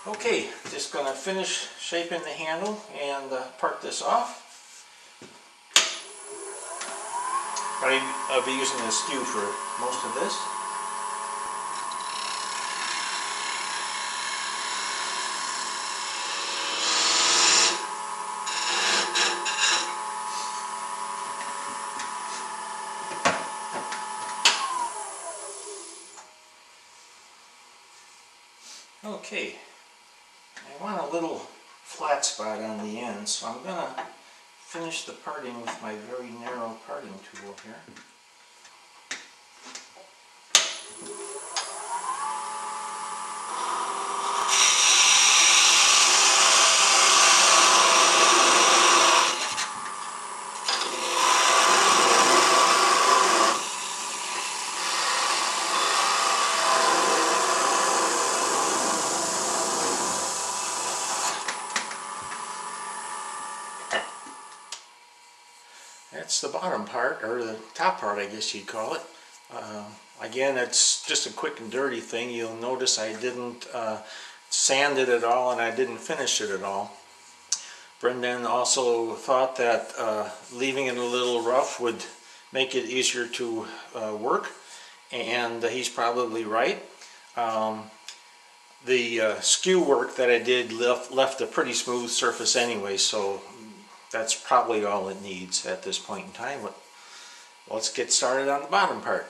Okay, just going to finish shaping the handle and part this off. I'll be using a skew for most of this. Okay, I want a little flat spot on the end, so I'm going to finish the parting with my very narrow parting tool here. That's the bottom part, or the top part I guess you'd call it. Again, it's just a quick and dirty thing. You'll notice I didn't sand it at all and I didn't finish it at all. Brendan also thought that leaving it a little rough would make it easier to work, and he's probably right. The skew work that I did left a pretty smooth surface anyway, so that's probably all it needs at this point in time. But let's get started on the bottom part.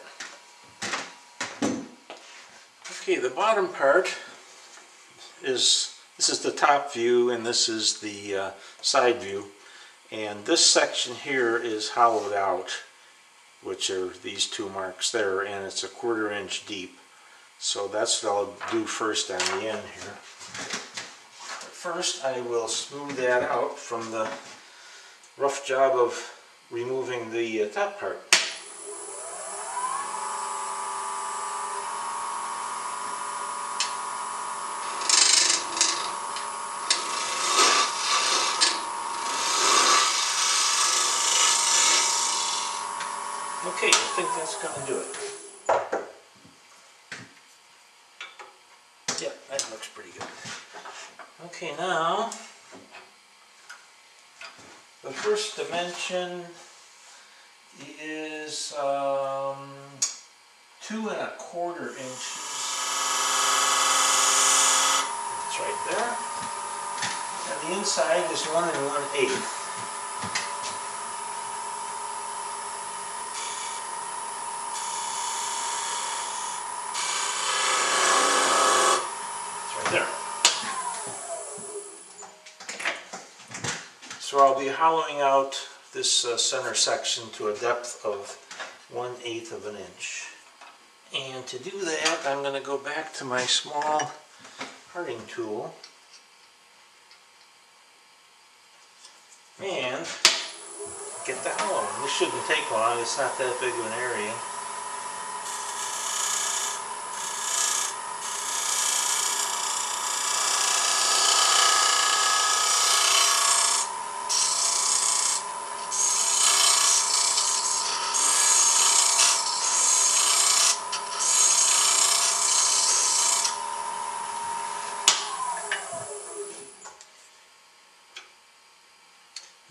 Okay, the bottom part this is the top view and this is the side view, and this section here is hollowed out, which are these two marks there, and it's 1/4 inch deep. So that's what I'll do first on the end here. First I will smooth that out from the rough job of removing the top part. Okay, I think that's going to do it. Yeah, that looks pretty good. Okay, now the first dimension is 2 1/4 inches. It's right there. And the inside is 1 1/8. So I'll be hollowing out this center section to a depth of 1/8 of an inch. And to do that, I'm going to go back to my small parting tool and get the hollow. This shouldn't take long, it's not that big of an area.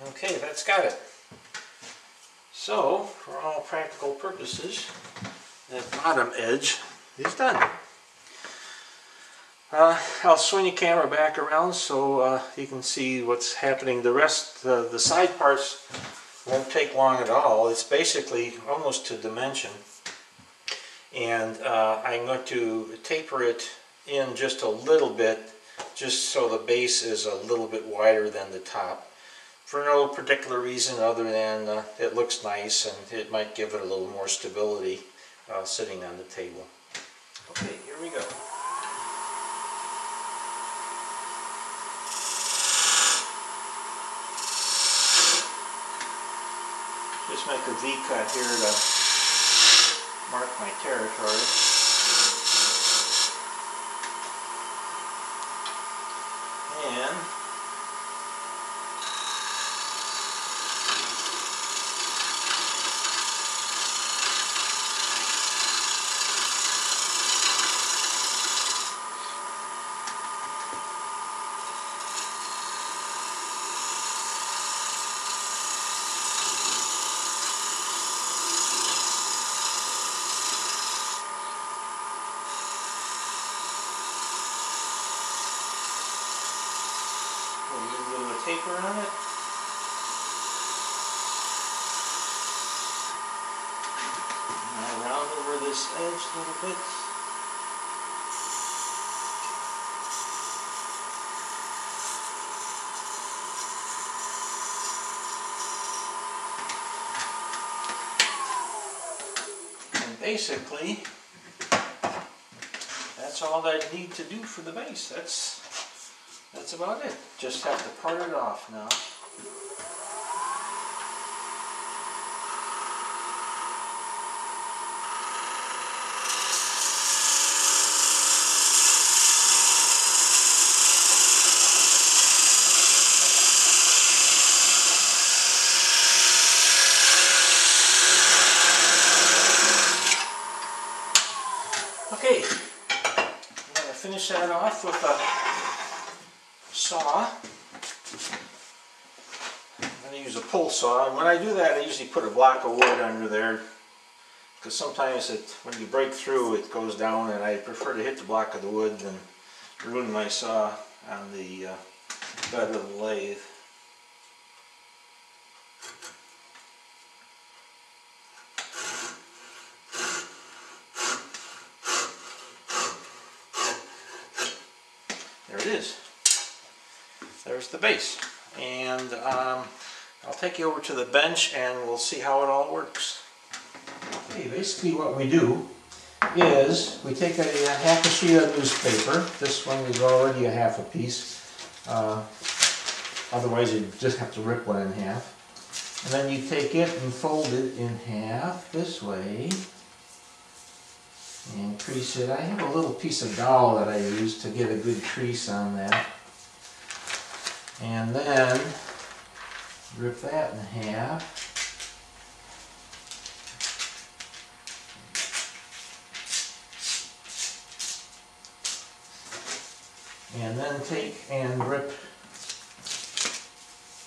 Okay, that's got it. So, for all practical purposes, that bottom edge is done. I'll swing the camera back around so you can see what's happening. The rest, the side parts won't take long at all. It's basically almost to dimension. And I'm going to taper it in just a little bit, just so the base is a little bit wider than the top. For no particular reason other than it looks nice and it might give it a little more stability sitting on the table. Okay, here we go. make a V-cut here to mark my territory. And taper on it. And I round over this edge a little bit. And basically, that's all I need to do for the base. That's about it. Just have to part it off now. Okay, I'm going to finish that off with a saw. I'm going to use a pull saw, and when I do that I usually put a block of wood under there because sometimes when you break through it goes down, and I prefer to hit the block of the wood than ruin my saw on the bed of the lathe. There it is. There's the base, and I'll take you over to the bench and we'll see how it all works. Okay, basically what we do is we take a half a sheet of newspaper. This one is already a half a piece, otherwise you just have to rip one in half. And then you take it and fold it in half this way and crease it. I have a little piece of dowel that I use to get a good crease on that. And then rip that in half. And then take and rip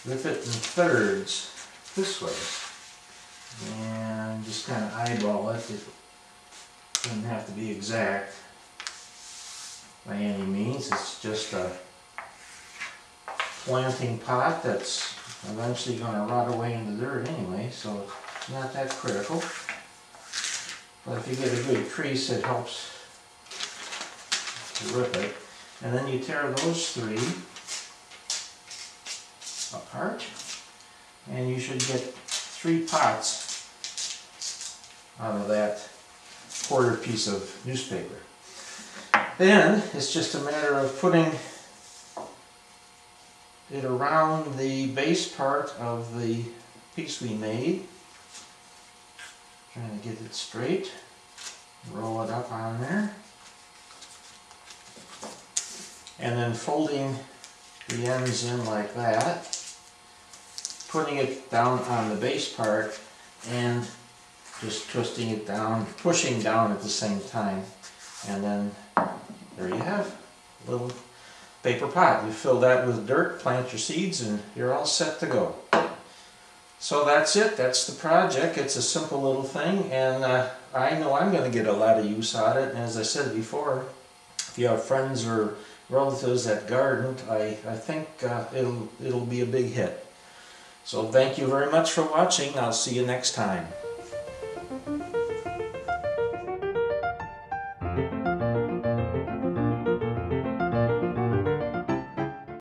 it in thirds this way. And just kind of eyeball it. It doesn't have to be exact by any means. It's just a planting pot that's eventually going to rot away in the dirt anyway, so it's not that critical. But if you get a good crease, it helps to rip it. And then you tear those three apart, and you should get 3 pots out of that quarter piece of newspaper. Then it's just a matter of putting it around the base part of the piece we made. Trying to get it straight. Roll it up on there. And then folding the ends in like that. Putting it down on the base part and just twisting it down, pushing down at the same time. And then there you have a little paper pot. You fill that with dirt, plant your seeds, and you're all set to go. So that's it. That's the project. It's a simple little thing, and I know I'm going to get a lot of use out of it. And as I said before, if you have friends or relatives that garden, I think it'll be a big hit. So thank you very much for watching. I'll see you next time.